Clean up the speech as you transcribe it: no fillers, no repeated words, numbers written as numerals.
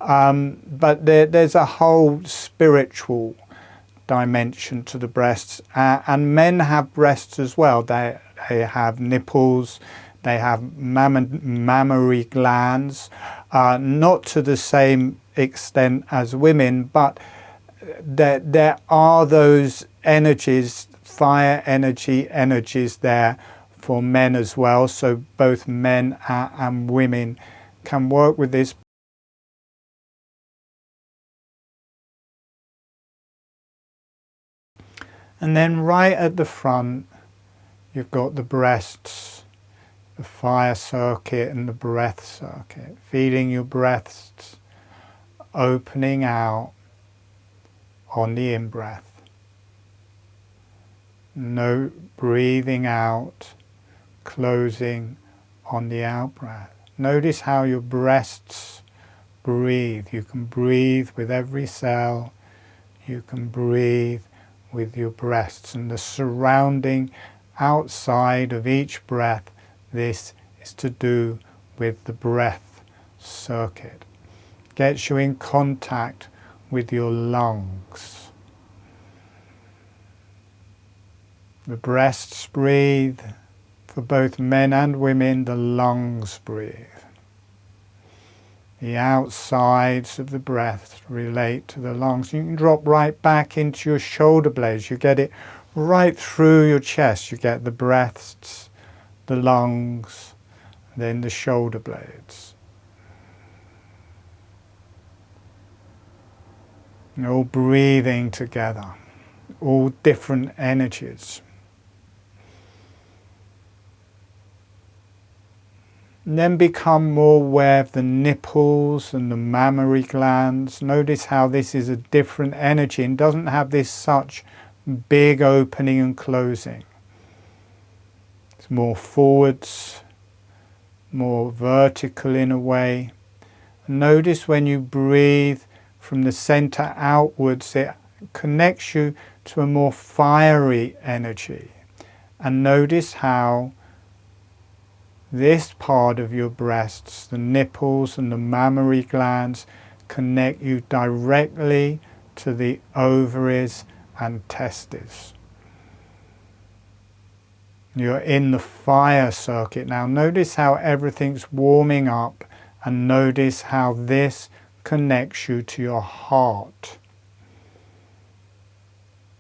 But there's a whole spiritual dimension to the breasts, and men have breasts as well. They have nipples, they have mammary glands, not to the same extent as women, but there are those energies, fire energies there for men as well. So both men and women can work with this. And then right at the front, you've got the breasts, the fire circuit and the breath circuit. Feeling your breasts opening out on the in-breath. No breathing out, closing on the out-breath. Notice how your breasts breathe. You can breathe with every cell. You can breathe with your breasts, and the surrounding outside of each breath, this is to do with the breath circuit. Gets you in contact with your lungs. The breasts breathe. For both men and women, the lungs breathe. The outsides of the breath relate to the lungs. You can drop right back into your shoulder blades. You get it right through your chest. You get the breaths, the lungs, then the shoulder blades. You're all breathing together, all different energies. And then become more aware of the nipples and the mammary glands. Notice how this is a different energy and doesn't have this such big opening and closing. It's more forwards, more vertical in a way. And notice when you breathe from the center outwards, it connects you to a more fiery energy. And notice how this part of your breasts, the nipples and the mammary glands, connect you directly to the ovaries and testes. You're in the fire circuit now. Notice how everything's warming up, and notice how this connects you to your heart.